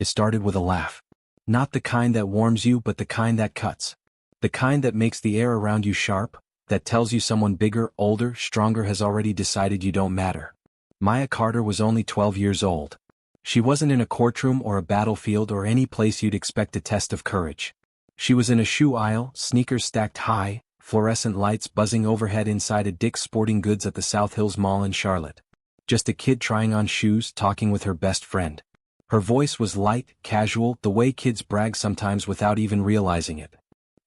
It started with a laugh. Not the kind that warms you, but the kind that cuts. The kind that makes the air around you sharp, that tells you someone bigger, older, stronger has already decided you don't matter. Maya Carter was only 12 years old. She wasn't in a courtroom or a battlefield or any place you'd expect a test of courage. She was in a shoe aisle, sneakers stacked high, fluorescent lights buzzing overhead inside a Dick's Sporting Goods at the South Hills Mall in Charlotte. Just a kid trying on shoes, talking with her best friend. Her voice was light, casual, the way kids brag sometimes without even realizing it.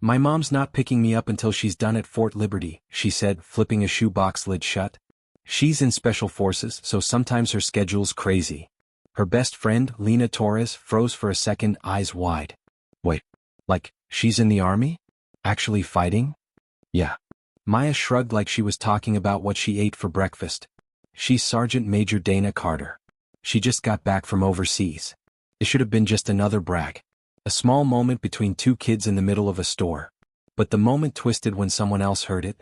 "My mom's not picking me up until she's done at Fort Liberty," she said, flipping a shoebox lid shut. "She's in Special Forces, so sometimes her schedule's crazy." Her best friend, Lena Torres, froze for a second, eyes wide. "Wait, like, she's in the army? Actually fighting?" "Yeah." Maya shrugged like she was talking about what she ate for breakfast. "She's Sergeant Major Dana Carter. She just got back from overseas." It should have been just another brag. A small moment between two kids in the middle of a store. But the moment twisted when someone else heard it.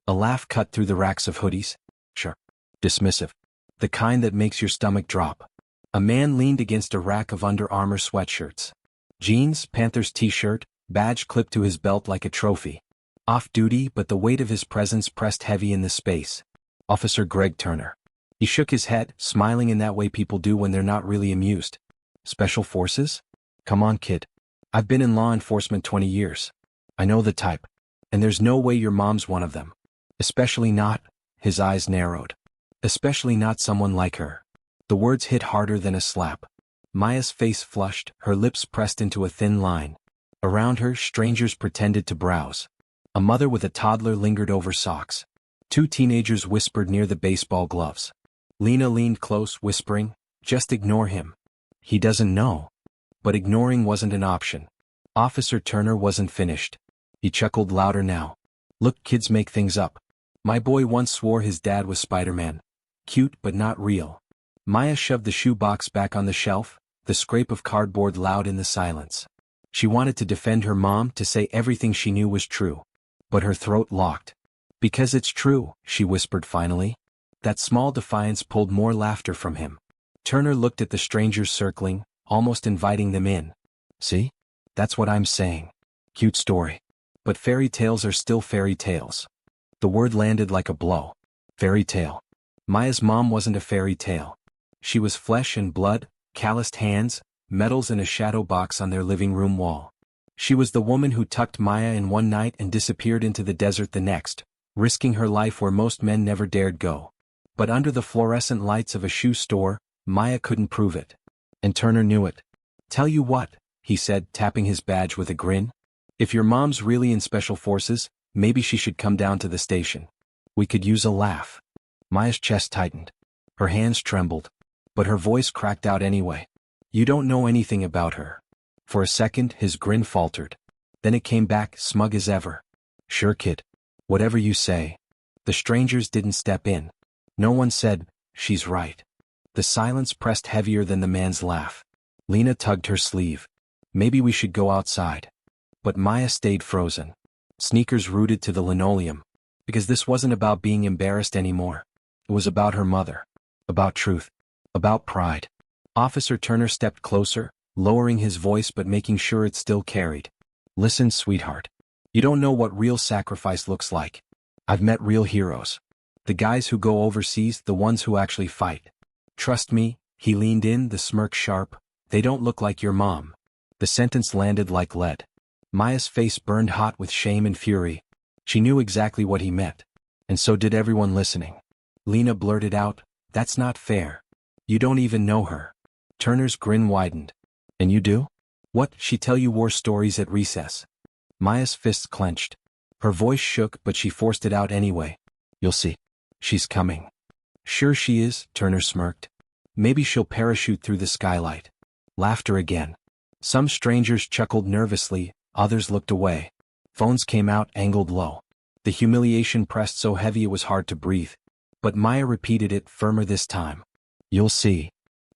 A laugh cut through the racks of hoodies. Sure. Dismissive. The kind that makes your stomach drop. A man leaned against a rack of Under Armour sweatshirts. Jeans, Panthers t-shirt, badge clipped to his belt like a trophy. Off-duty, but the weight of his presence pressed heavy in the space. Officer Greg Turner. He shook his head, smiling in that way people do when they're not really amused. "Special Forces? Come on, kid. I've been in law enforcement 20 years. I know the type. And there's no way your mom's one of them. Especially not," his eyes narrowed. "Especially not someone like her." The words hit harder than a slap. Maya's face flushed, her lips pressed into a thin line. Around her, strangers pretended to browse. A mother with a toddler lingered over socks. Two teenagers whispered near the baseball gloves. Lena leaned close, whispering, "Just ignore him. He doesn't know." But ignoring wasn't an option. Officer Turner wasn't finished. He chuckled louder now. "Look, kids make things up. My boy once swore his dad was Spider-Man. Cute but not real." Maya shoved the shoebox back on the shelf, the scrape of cardboard loud in the silence. She wanted to defend her mom, to say everything she knew was true. But her throat locked. "Because it's true," she whispered finally. That small defiance pulled more laughter from him. Turner looked at the strangers circling, almost inviting them in. "See? That's what I'm saying. Cute story. But fairy tales are still fairy tales." The word landed like a blow. Fairy tale. Maya's mom wasn't a fairy tale. She was flesh and blood, calloused hands, medals in a shadow box on their living room wall. She was the woman who tucked Maya in one night and disappeared into the desert the next, risking her life where most men never dared go. But under the fluorescent lights of a shoe store, Maya couldn't prove it. And Turner knew it. "Tell you what," he said, tapping his badge with a grin. "If your mom's really in Special Forces, maybe she should come down to the station. We could use a laugh." Maya's chest tightened. Her hands trembled. But her voice cracked out anyway. "You don't know anything about her." For a second, his grin faltered. Then it came back, smug as ever. "Sure, kid. Whatever you say." The strangers didn't step in. No one said, "She's right." The silence pressed heavier than the man's laugh. Lena tugged her sleeve. "Maybe we should go outside." But Maya stayed frozen. Sneakers rooted to the linoleum. Because this wasn't about being embarrassed anymore. It was about her mother. About truth. About pride. Officer Turner stepped closer, lowering his voice but making sure it still carried. "Listen, sweetheart. You don't know what real sacrifice looks like. I've met real heroes. The guys who go overseas, the ones who actually fight. Trust me," he leaned in, the smirk sharp, "they don't look like your mom." The sentence landed like lead. Maya's face burned hot with shame and fury. She knew exactly what he meant. And so did everyone listening. Lena blurted out, "That's not fair. You don't even know her." Turner's grin widened. "And you do? What, she tell you war stories at recess?" Maya's fists clenched. Her voice shook, but she forced it out anyway. "You'll see. She's coming." "Sure she is," Turner smirked. "Maybe she'll parachute through the skylight." Laughter again. Some strangers chuckled nervously, others looked away. Phones came out, angled low. The humiliation pressed so heavy it was hard to breathe. But Maya repeated it, firmer this time. "You'll see."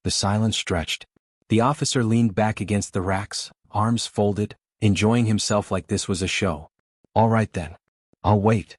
The silence stretched. The officer leaned back against the racks, arms folded, enjoying himself like this was a show. "All right then. I'll wait."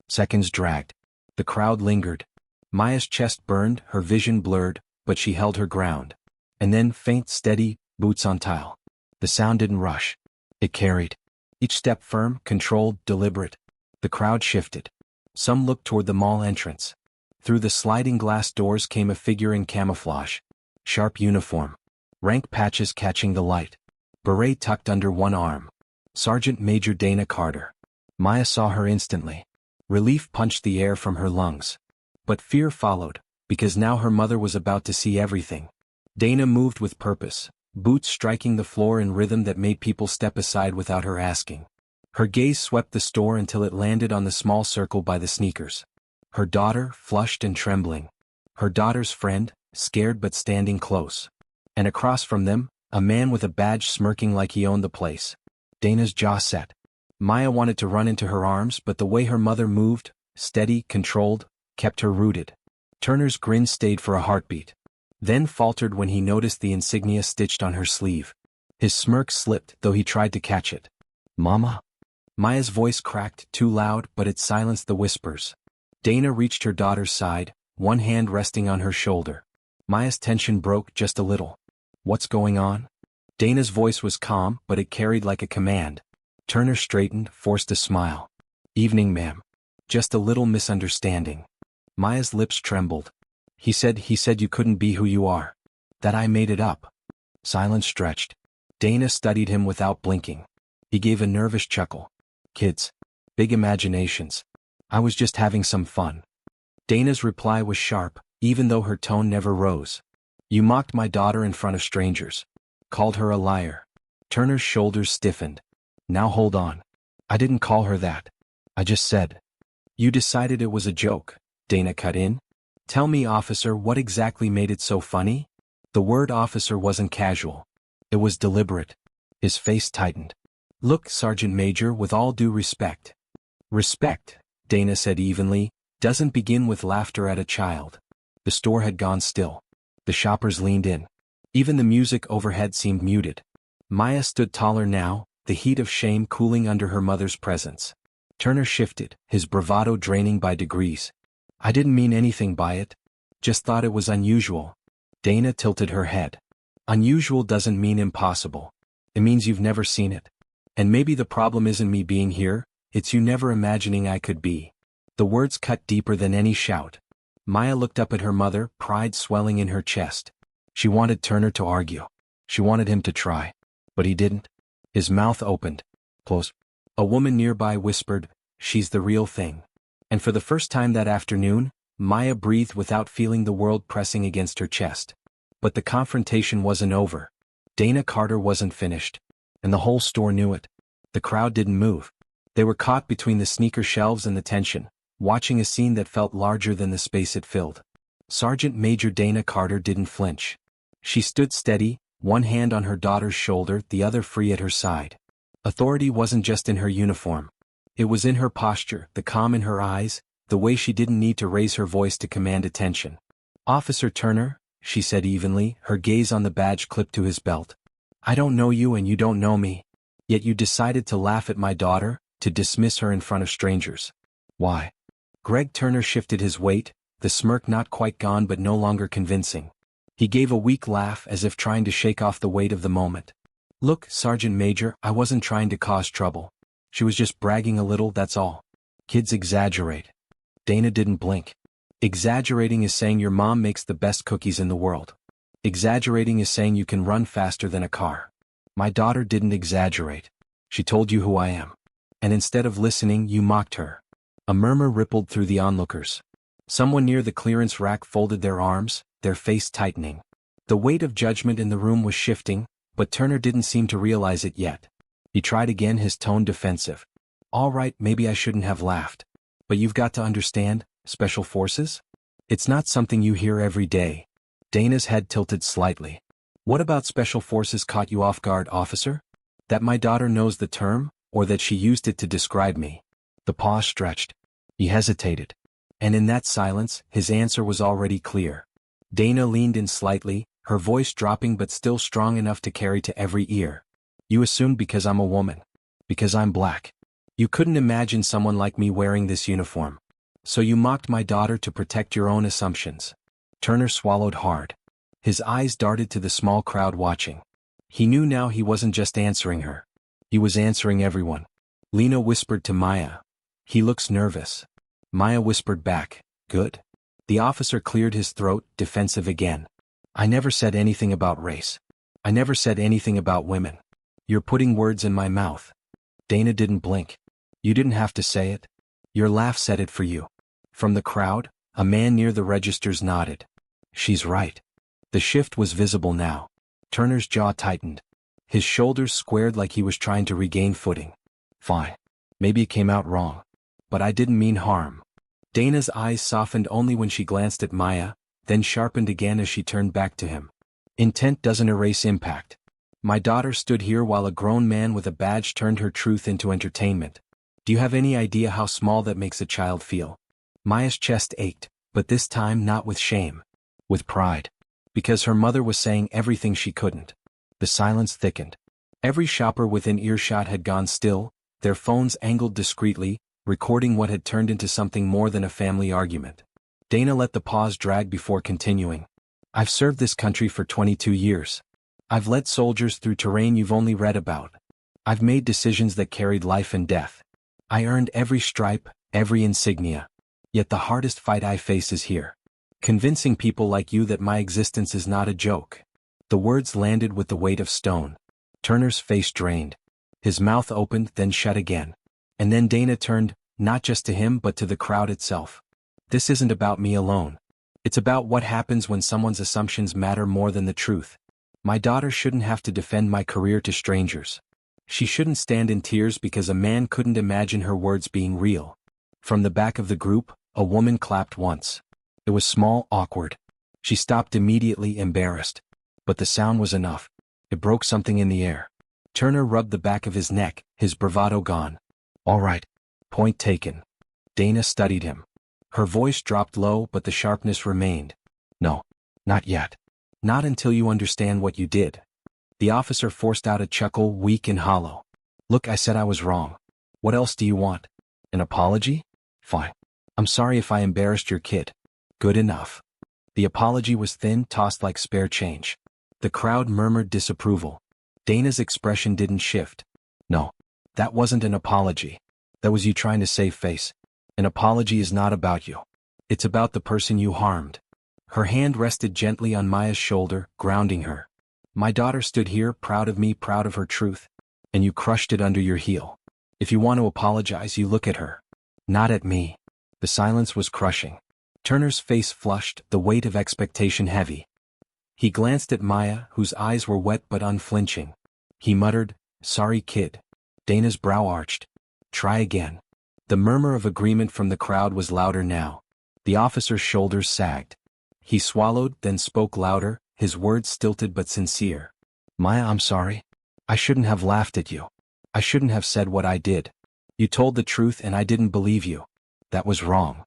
Seconds dragged. The crowd lingered. Maya's chest burned, her vision blurred, but she held her ground. And then, faint, steady, boots on tile. The sound didn't rush. It carried. Each step firm, controlled, deliberate. The crowd shifted. Some looked toward the mall entrance. Through the sliding glass doors came a figure in camouflage. Sharp uniform. Rank patches catching the light. Beret tucked under one arm. Sergeant Major Dana Carter. Maya saw her instantly. Relief punched the air from her lungs. But fear followed, because now her mother was about to see everything. Dana moved with purpose, boots striking the floor in rhythm that made people step aside without her asking. Her gaze swept the store until it landed on the small circle by the sneakers. Her daughter, flushed and trembling. Her daughter's friend, scared but standing close. And across from them, a man with a badge smirking like he owned the place. Dana's jaw set. Maya wanted to run into her arms, but the way her mother moved, steady, controlled, kept her rooted. Turner's grin stayed for a heartbeat. Then faltered when he noticed the insignia stitched on her sleeve. His smirk slipped, though he tried to catch it. "Mama?" Maya's voice cracked, too loud, but it silenced the whispers. Dana reached her daughter's side, one hand resting on her shoulder. Maya's tension broke just a little. "What's going on?" Dana's voice was calm, but it carried like a command. Turner straightened, forced a smile. "Evening, ma'am. Just a little misunderstanding." Maya's lips trembled. He said you couldn't be who you are. That I made it up." Silence stretched. Dana studied him without blinking. He gave a nervous chuckle. "Kids. Big imaginations. I was just having some fun." Dana's reply was sharp, even though her tone never rose. "You mocked my daughter in front of strangers. Called her a liar." Turner's shoulders stiffened. "Now hold on. I didn't call her that. I just said." "You decided it was a joke," Dana cut in. "Tell me, officer, what exactly made it so funny?" The word officer wasn't casual. It was deliberate. His face tightened. "Look, Sergeant Major, with all due respect." "Respect," Dana said evenly, "doesn't begin with laughter at a child." The store had gone still. The shoppers leaned in. Even the music overhead seemed muted. Maya stood taller now, the heat of shame cooling under her mother's presence. Turner shifted, his bravado draining by degrees. "I didn't mean anything by it. Just thought it was unusual." Dana tilted her head. "Unusual doesn't mean impossible. It means you've never seen it. And maybe the problem isn't me being here, it's you never imagining I could be." The words cut deeper than any shout. Maya looked up at her mother, pride swelling in her chest. She wanted Turner to argue. She wanted him to try. But he didn't. His mouth opened. Close. A woman nearby whispered, "She's the real thing." And for the first time that afternoon, Maya breathed without feeling the world pressing against her chest. But the confrontation wasn't over. Dana Carter wasn't finished. And the whole store knew it. The crowd didn't move. They were caught between the sneaker shelves and the tension, watching a scene that felt larger than the space it filled. Sergeant Major Dana Carter didn't flinch. She stood steady, one hand on her daughter's shoulder, the other free at her side. Authority wasn't just in her uniform. It was in her posture, the calm in her eyes, the way she didn't need to raise her voice to command attention. "Officer Turner," she said evenly, her gaze on the badge clipped to his belt. "I don't know you and you don't know me. Yet you decided to laugh at my daughter, to dismiss her in front of strangers. Why?" Greg Turner shifted his weight, the smirk not quite gone but no longer convincing. He gave a weak laugh as if trying to shake off the weight of the moment. "Look, Sergeant Major, I wasn't trying to cause trouble. She was just bragging a little, that's all. Kids exaggerate." Dana didn't blink. "Exaggerating is saying your mom makes the best cookies in the world. Exaggerating is saying you can run faster than a car. My daughter didn't exaggerate. She told you who I am. And instead of listening, you mocked her." A murmur rippled through the onlookers. Someone near the clearance rack folded their arms, their face tightening. The weight of judgment in the room was shifting, but Turner didn't seem to realize it yet. He tried again, his tone defensive. "All right, maybe I shouldn't have laughed. But you've got to understand, Special Forces? It's not something you hear every day." Dana's head tilted slightly. "What about Special Forces caught you off guard, officer? That my daughter knows the term, or that she used it to describe me?" The pause stretched. He hesitated. And in that silence, his answer was already clear. Dana leaned in slightly, her voice dropping but still strong enough to carry to every ear. "You assumed because I'm a woman. Because I'm black. You couldn't imagine someone like me wearing this uniform. So you mocked my daughter to protect your own assumptions." Turner swallowed hard. His eyes darted to the small crowd watching. He knew now he wasn't just answering her. He was answering everyone. Lena whispered to Maya. "He looks nervous." Maya whispered back, "Good." The officer cleared his throat, defensive again. "I never said anything about race. I never said anything about women. You're putting words in my mouth." Dana didn't blink. "You didn't have to say it. Your laugh said it for you." From the crowd, a man near the registers nodded. "She's right." The shift was visible now. Turner's jaw tightened. His shoulders squared like he was trying to regain footing. "Fine. Maybe it came out wrong. But I didn't mean harm." Dana's eyes softened only when she glanced at Maya, then sharpened again as she turned back to him. "Intent doesn't erase impact. My daughter stood here while a grown man with a badge turned her truth into entertainment. Do you have any idea how small that makes a child feel?" Maya's chest ached, but this time not with shame. With pride. Because her mother was saying everything she couldn't. The silence thickened. Every shopper within earshot had gone still, their phones angled discreetly, recording what had turned into something more than a family argument. Dana let the pause drag before continuing. "I've served this country for 22 years. I've led soldiers through terrain you've only read about. I've made decisions that carried life and death. I earned every stripe, every insignia. Yet the hardest fight I face is here. Convincing people like you that my existence is not a joke." The words landed with the weight of stone. Turner's face drained. His mouth opened, then shut again. And then Dana turned, not just to him but to the crowd itself. "This isn't about me alone. It's about what happens when someone's assumptions matter more than the truth. My daughter shouldn't have to defend my career to strangers. She shouldn't stand in tears because a man couldn't imagine her words being real." From the back of the group, a woman clapped once. It was small, awkward. She stopped immediately, embarrassed. But the sound was enough. It broke something in the air. Turner rubbed the back of his neck, his bravado gone. "All right. Point taken." Dana studied him. Her voice dropped low but the sharpness remained. "No. Not yet. Not until you understand what you did." The officer forced out a chuckle, weak and hollow. "Look, I said I was wrong. What else do you want? An apology? Fine. I'm sorry if I embarrassed your kid. Good enough." The apology was thin, tossed like spare change. The crowd murmured disapproval. Dana's expression didn't shift. "No. That wasn't an apology. That was you trying to save face. An apology is not about you. It's about the person you harmed." Her hand rested gently on Maya's shoulder, grounding her. "My daughter stood here, proud of me, proud of her truth. And you crushed it under your heel. If you want to apologize, you look at her. Not at me." The silence was crushing. Turner's face flushed, the weight of expectation heavy. He glanced at Maya, whose eyes were wet but unflinching. He muttered, "Sorry, kid." Dana's brow arched. "Try again." The murmur of agreement from the crowd was louder now. The officer's shoulders sagged. He swallowed, then spoke louder, his words stilted but sincere. "Maya, I'm sorry. I shouldn't have laughed at you. I shouldn't have said what I did. You told the truth and I didn't believe you. That was wrong."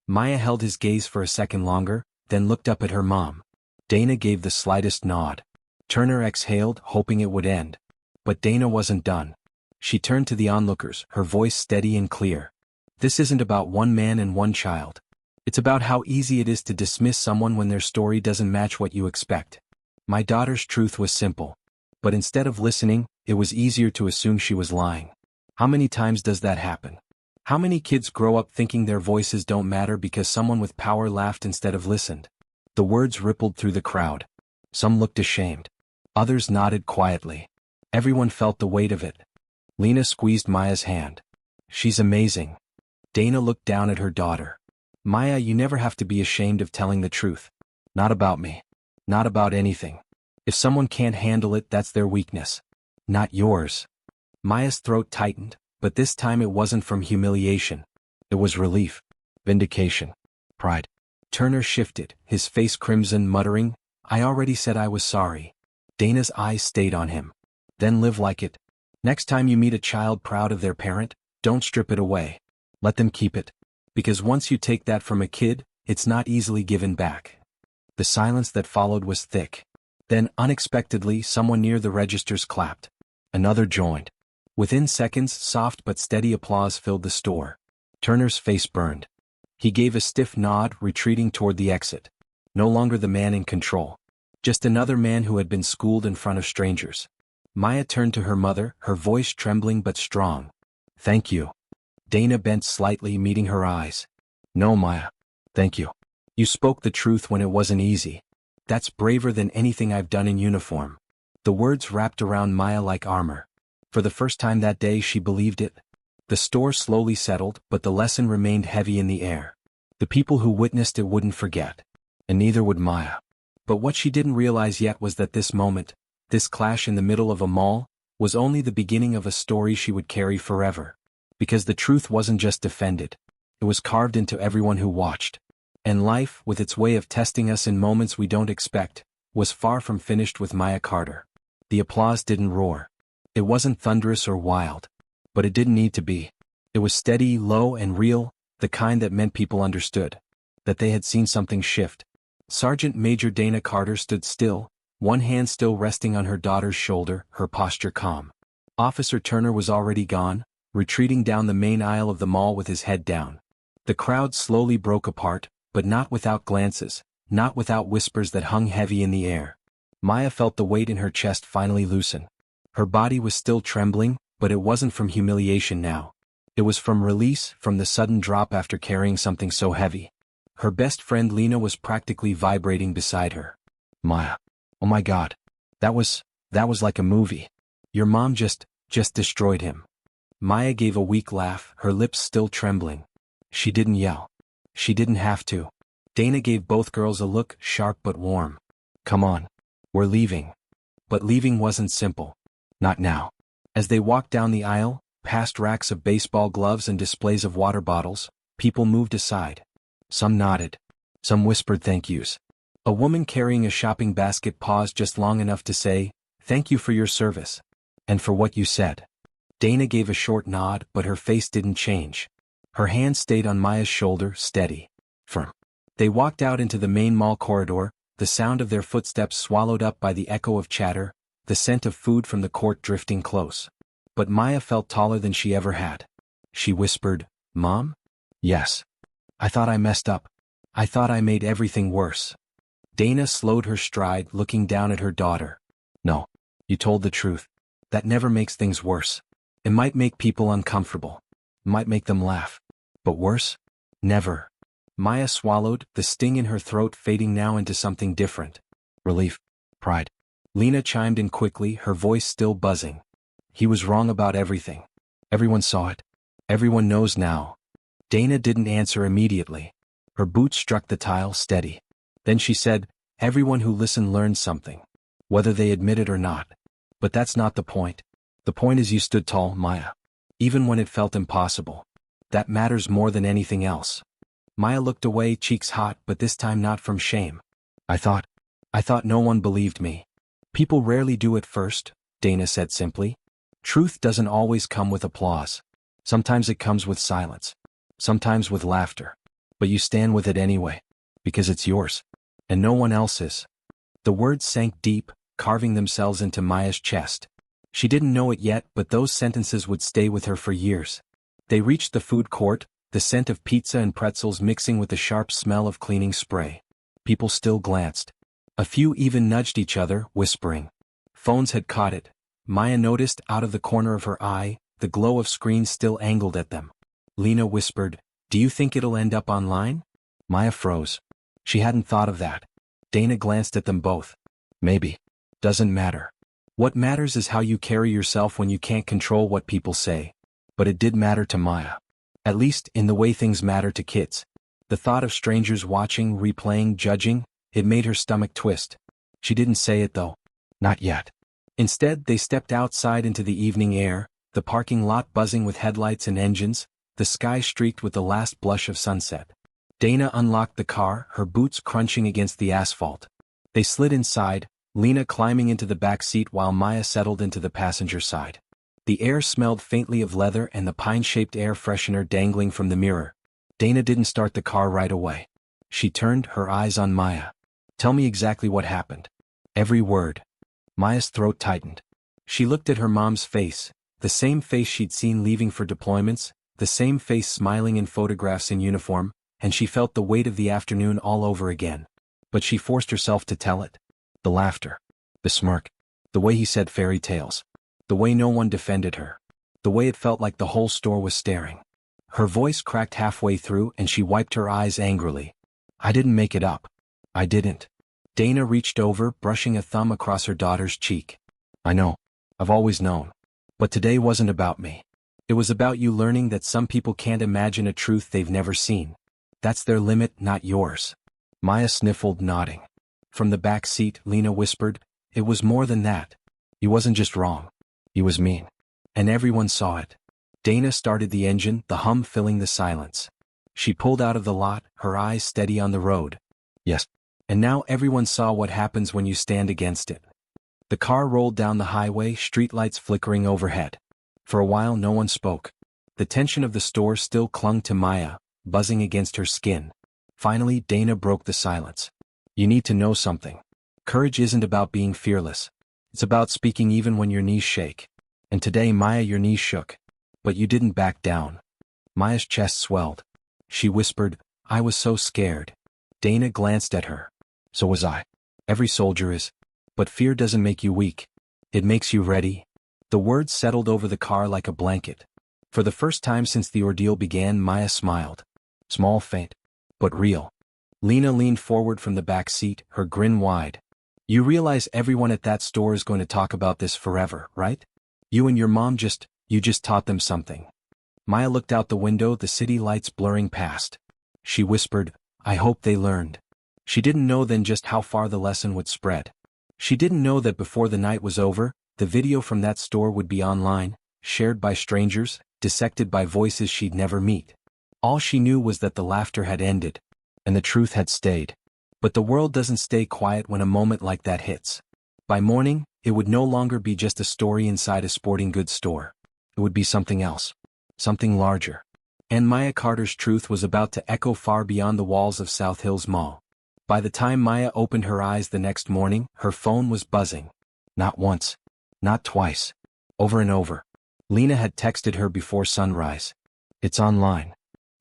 Maya held his gaze for a second longer, then looked up at her mom. Dana gave the slightest nod. Turner exhaled, hoping it would end. But Dana wasn't done. She turned to the onlookers, her voice steady and clear. "This isn't about one man and one child. It's about how easy it is to dismiss someone when their story doesn't match what you expect. My daughter's truth was simple. But instead of listening, it was easier to assume she was lying. How many times does that happen? How many kids grow up thinking their voices don't matter because someone with power laughed instead of listened?" The words rippled through the crowd. Some looked ashamed. Others nodded quietly. Everyone felt the weight of it. Lena squeezed Maya's hand. "She's amazing." Dana looked down at her daughter. "Maya, you never have to be ashamed of telling the truth. Not about me. Not about anything. If someone can't handle it, that's their weakness. Not yours." Maya's throat tightened, but this time it wasn't from humiliation. It was relief. Vindication. Pride. Turner shifted, his face crimson, muttering, "I already said I was sorry." Dana's eyes stayed on him. "Then live like it. Next time you meet a child proud of their parent, don't strip it away. Let them keep it. Because once you take that from a kid, it's not easily given back." The silence that followed was thick. Then, unexpectedly, someone near the registers clapped. Another joined. Within seconds, soft but steady applause filled the store. Turner's face burned. He gave a stiff nod, retreating toward the exit. No longer the man in control. Just another man who had been schooled in front of strangers. Maya turned to her mother, her voice trembling but strong. Thank you. Dana bent slightly, meeting her eyes. No, Maya. Thank you. You spoke the truth when it wasn't easy. That's braver than anything I've done in uniform. The words wrapped around Maya like armor. For the first time that day she believed it. The store slowly settled, but the lesson remained heavy in the air. The people who witnessed it wouldn't forget. And neither would Maya. But what she didn't realize yet was that this moment, this clash in the middle of a mall, was only the beginning of a story she would carry forever. Because the truth wasn't just defended. It was carved into everyone who watched. And life, with its way of testing us in moments we don't expect, was far from finished with Maya Carter. The applause didn't roar. It wasn't thunderous or wild. But it didn't need to be. It was steady, low, and real, the kind that meant people understood. That they had seen something shift. Sergeant Major Dana Carter stood still, one hand still resting on her daughter's shoulder, her posture calm. Officer Turner was already gone, retreating down the main aisle of the mall with his head down. The crowd slowly broke apart, but not without glances, not without whispers that hung heavy in the air. Maya felt the weight in her chest finally loosen. Her body was still trembling, but it wasn't from humiliation now. It was from release, from the sudden drop after carrying something so heavy. Her best friend Lena was practically vibrating beside her. Maya. Oh my God. That was like a movie. Your mom just destroyed him. Maya gave a weak laugh, her lips still trembling. She didn't yell. She didn't have to. Dana gave both girls a look, sharp but warm. Come on. We're leaving. But leaving wasn't simple. Not now. As they walked down the aisle, past racks of baseball gloves and displays of water bottles, people moved aside. Some nodded. Some whispered thank yous. A woman carrying a shopping basket paused just long enough to say, "Thank you for your service. And for what you said." Dana gave a short nod, but her face didn't change. Her hand stayed on Maya's shoulder, steady. Firm. They walked out into the main mall corridor, the sound of their footsteps swallowed up by the echo of chatter, the scent of food from the court drifting close. But Maya felt taller than she ever had. She whispered, "Mom?" "Yes. I thought I messed up. I thought I made everything worse." Dana slowed her stride, looking down at her daughter. "No. You told the truth. That never makes things worse. It might make people uncomfortable. Might make them laugh. But worse? Never." Maya swallowed, the sting in her throat fading now into something different. Relief. Pride. Lena chimed in quickly, her voice still buzzing. "He was wrong about everything. Everyone saw it. Everyone knows now." Dana didn't answer immediately. Her boot struck the tile, steady. Then she said, "Everyone who listened learned something. Whether they admit it or not. But that's not the point. The point is you stood tall, Maya. Even when it felt impossible. That matters more than anything else." Maya looked away, cheeks hot, but this time not from shame. I thought no one believed me." "People rarely do at first," Dana said simply. "Truth doesn't always come with applause. Sometimes it comes with silence. Sometimes with laughter. But you stand with it anyway. Because it's yours. And no one else's." The words sank deep, carving themselves into Maya's chest. She didn't know it yet, but those sentences would stay with her for years. They reached the food court, the scent of pizza and pretzels mixing with the sharp smell of cleaning spray. People still glanced. A few even nudged each other, whispering. Phones had caught it. Maya noticed, out of the corner of her eye, the glow of screens still angled at them. Lena whispered, "Do you think it'll end up online?" Maya froze. She hadn't thought of that. Dana glanced at them both. "Maybe. Doesn't matter. What matters is how you carry yourself when you can't control what people say." But it did matter to Maya. At least, in the way things matter to kids. The thought of strangers watching, replaying, judging, it made her stomach twist. She didn't say it though. Not yet. Instead, they stepped outside into the evening air, the parking lot buzzing with headlights and engines, the sky streaked with the last blush of sunset. Dana unlocked the car, her boots crunching against the asphalt. They slid inside, Lena climbing into the back seat while Maya settled into the passenger side. The air smelled faintly of leather and the pine-shaped air freshener dangling from the mirror. Dana didn't start the car right away. She turned, her eyes on Maya. "Tell me exactly what happened." "Every word." Maya's throat tightened. She looked at her mom's face, the same face she'd seen leaving for deployments, the same face smiling in photographs in uniform, and she felt the weight of the afternoon all over again. But she forced herself to tell it. The laughter. The smirk. The way he said fairy tales. The way no one defended her. The way it felt like the whole store was staring. Her voice cracked halfway through and she wiped her eyes angrily. I didn't make it up. I didn't. Dana reached over, brushing a thumb across her daughter's cheek. I know. I've always known. But today wasn't about me. It was about you learning that some people can't imagine a truth they've never seen. That's their limit, not yours. Maya sniffled, nodding. From the back seat, Lena whispered, it was more than that. He wasn't just wrong. He was mean. And everyone saw it. Dana started the engine, the hum filling the silence. She pulled out of the lot, her eyes steady on the road. Yes. And now everyone saw what happens when you stand against it. The car rolled down the highway, streetlights flickering overhead. For a while no one spoke. The tension of the store still clung to Maya, buzzing against her skin. Finally Dana broke the silence. You need to know something. Courage isn't about being fearless. It's about speaking even when your knees shake. And today, Maya, your knees shook. But you didn't back down. Maya's chest swelled. She whispered, I was so scared. Dana glanced at her. So was I. Every soldier is. But fear doesn't make you weak. It makes you ready. The words settled over the car like a blanket. For the first time since the ordeal began, Maya smiled. Small, faint. But real. Lena leaned forward from the back seat, her grin wide. You realize everyone at that store is going to talk about this forever, right? You and your mom you just taught them something. Maya looked out the window, the city lights blurring past. She whispered, I hope they learned. She didn't know then just how far the lesson would spread. She didn't know that before the night was over, the video from that store would be online, shared by strangers, dissected by voices she'd never meet. All she knew was that the laughter had ended, and the truth had stayed. But the world doesn't stay quiet when a moment like that hits. By morning, it would no longer be just a story inside a sporting goods store. It would be something else. Something larger. And Maya Carter's truth was about to echo far beyond the walls of South Hills Mall. By the time Maya opened her eyes the next morning, her phone was buzzing. Not once. Not twice. Over and over. Lena had texted her before sunrise. It's online.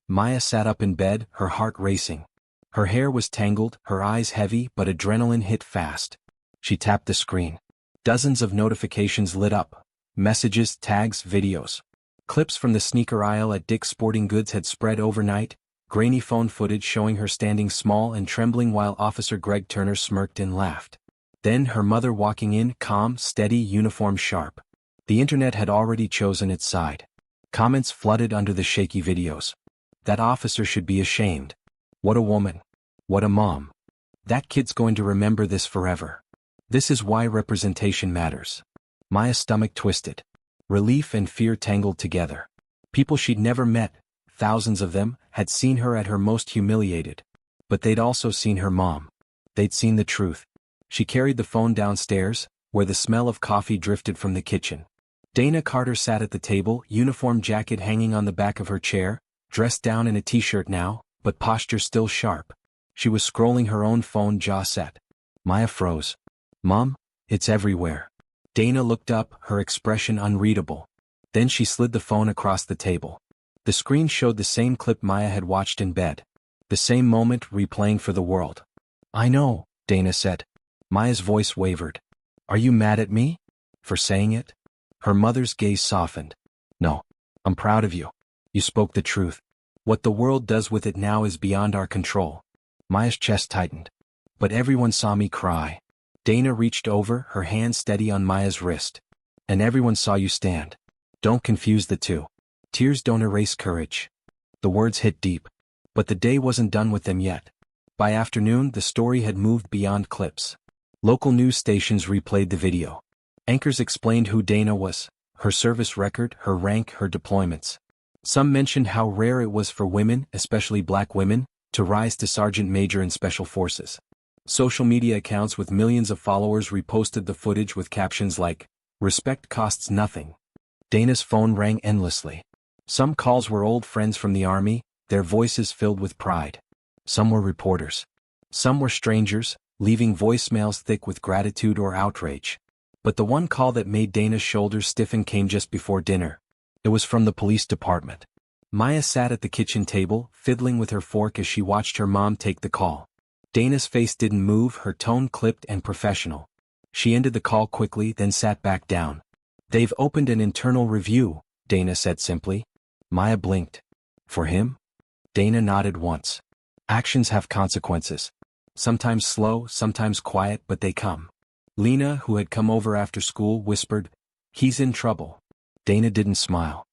Maya sat up in bed, her heart racing. Her hair was tangled, her eyes heavy, but adrenaline hit fast. She tapped the screen. Dozens of notifications lit up. Messages, tags, videos. Clips from the sneaker aisle at Dick's Sporting Goods had spread overnight, grainy phone footage showing her standing small and trembling while Officer Greg Turner smirked and laughed. Then her mother walking in, calm, steady, uniform sharp. The internet had already chosen its side. Comments flooded under the shaky videos. That officer should be ashamed. What a woman. What a mom. That kid's going to remember this forever. This is why representation matters. Maya's stomach twisted. Relief and fear tangled together. People she'd never met, thousands of them, had seen her at her most humiliated. But they'd also seen her mom. They'd seen the truth. She carried the phone downstairs, where the smell of coffee drifted from the kitchen. Dana Carter sat at the table, uniform jacket hanging on the back of her chair, dressed down in a t-shirt now, but posture still sharp. She was scrolling her own phone, jaw set. Maya froze. Mom, it's everywhere. Dana looked up, her expression unreadable. Then she slid the phone across the table. The screen showed the same clip Maya had watched in bed. The same moment replaying for the world. I know, Dana said. Maya's voice wavered. Are you mad at me? For saying it? Her mother's gaze softened. No. I'm proud of you. You spoke the truth. What the world does with it now is beyond our control. Maya's chest tightened. But everyone saw me cry. Dana reached over, her hand steady on Maya's wrist. And everyone saw you stand. Don't confuse the two. Tears don't erase courage. The words hit deep. But the day wasn't done with them yet. By afternoon, the story had moved beyond clips. Local news stations replayed the video. Anchors explained who Dana was, her service record, her rank, her deployments. Some mentioned how rare it was for women, especially black women, to rise to sergeant major in special forces. Social media accounts with millions of followers reposted the footage with captions like, "Respect costs nothing." Dana's phone rang endlessly. Some calls were old friends from the army, their voices filled with pride. Some were reporters. Some were strangers, leaving voicemails thick with gratitude or outrage. But the one call that made Dana's shoulders stiffen came just before dinner. It was from the police department. Maya sat at the kitchen table, fiddling with her fork as she watched her mom take the call. Dana's face didn't move, her tone clipped and professional. She ended the call quickly, then sat back down. They've opened an internal review, Dana said simply. Maya blinked. For him? Dana nodded once. Actions have consequences. Sometimes slow, sometimes quiet, but they come. Lena, who had come over after school, whispered, "He's in trouble." Dana didn't smile.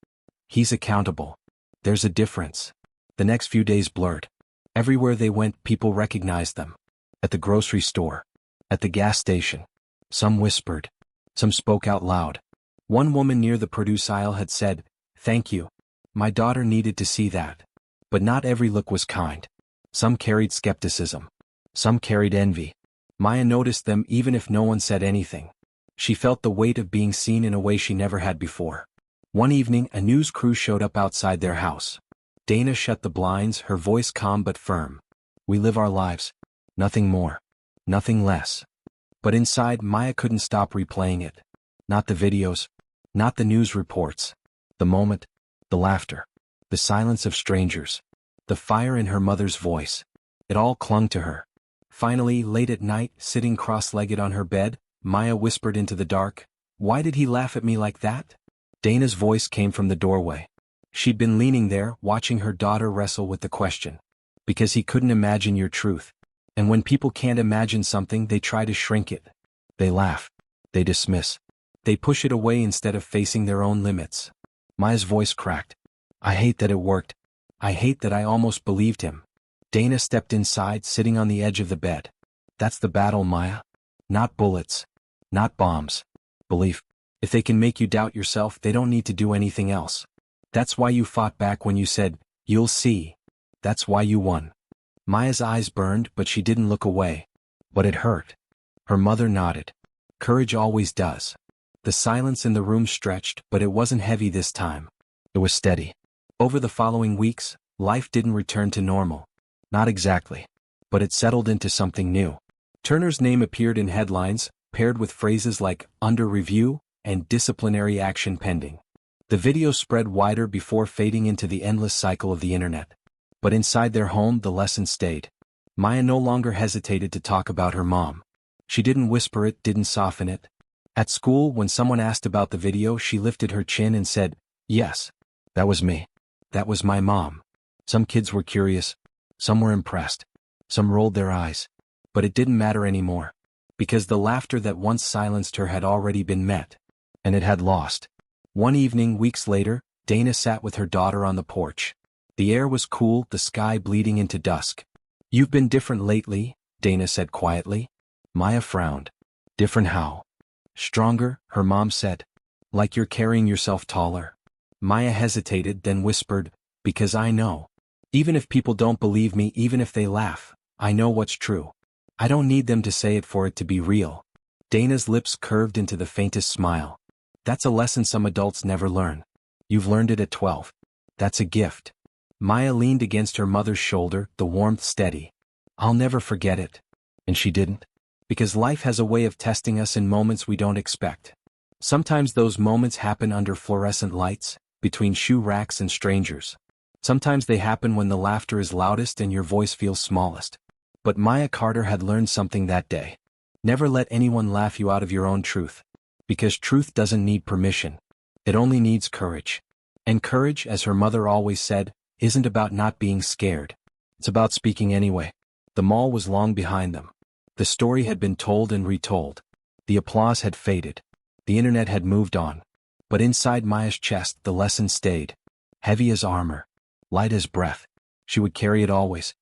"He's accountable. There's a difference." The next few days blurred. Everywhere they went, people recognized them. At the grocery store. At the gas station. Some whispered. Some spoke out loud. One woman near the produce aisle had said, "Thank you. My daughter needed to see that." But not every look was kind. Some carried skepticism. Some carried envy. Maya noticed them even if no one said anything. She felt the weight of being seen in a way she never had before. One evening, a news crew showed up outside their house. Dana shut the blinds, her voice calm but firm. "We live our lives. Nothing more. Nothing less." But inside, Maya couldn't stop replaying it. Not the videos. Not the news reports. The moment. The laughter. The silence of strangers. The fire in her mother's voice. It all clung to her. Finally, late at night, sitting cross-legged on her bed, Maya whispered into the dark, "Why did he laugh at me like that?" Dana's voice came from the doorway. She'd been leaning there, watching her daughter wrestle with the question. "Because he couldn't imagine your truth. And when people can't imagine something, they try to shrink it. They laugh. They dismiss. They push it away instead of facing their own limits." Maya's voice cracked. "I hate that it worked. I hate that I almost believed him." Dana stepped inside, sitting on the edge of the bed. "That's the battle, Maya. Not bullets. Not bombs. Belief. If they can make you doubt yourself, they don't need to do anything else. That's why you fought back when you said, 'You'll see.' That's why you won." Maya's eyes burned, but she didn't look away. But it hurt. Her mother nodded. Courage always does. The silence in the room stretched, but it wasn't heavy this time. It was steady. Over the following weeks, life didn't return to normal. Not exactly. But it settled into something new. Turner's name appeared in headlines, paired with phrases like "under review" and "disciplinary action pending." The video spread wider before fading into the endless cycle of the internet. But inside their home, the lesson stayed. Maya no longer hesitated to talk about her mom. She didn't whisper it, didn't soften it. At school, when someone asked about the video, she lifted her chin and said, "Yes, that was me. That was my mom." Some kids were curious. Some were impressed. Some rolled their eyes. But it didn't matter anymore. Because the laughter that once silenced her had already been met. And it had lost. One evening, weeks later, Dana sat with her daughter on the porch. The air was cool, the sky bleeding into dusk. "You've been different lately," Dana said quietly. Maya frowned. "Different how?" "Stronger," her mom said. "Like you're carrying yourself taller." Maya hesitated, then whispered, "Because I know. Even if people don't believe me, even if they laugh, I know what's true. I don't need them to say it for it to be real." Dana's lips curved into the faintest smile. "That's a lesson some adults never learn. You've learned it at 12. That's a gift." Maya leaned against her mother's shoulder, the warmth steady. "I'll never forget it." And she didn't. Because life has a way of testing us in moments we don't expect. Sometimes those moments happen under fluorescent lights, between shoe racks and strangers. Sometimes they happen when the laughter is loudest and your voice feels smallest. But Maya Carter had learned something that day. Never let anyone laugh you out of your own truth. Because truth doesn't need permission. It only needs courage. And courage, as her mother always said, isn't about not being scared. It's about speaking anyway. The mall was long behind them. The story had been told and retold. The applause had faded. The internet had moved on. But inside Maya's chest, the lesson stayed. Heavy as armor. Light as breath. She would carry it always.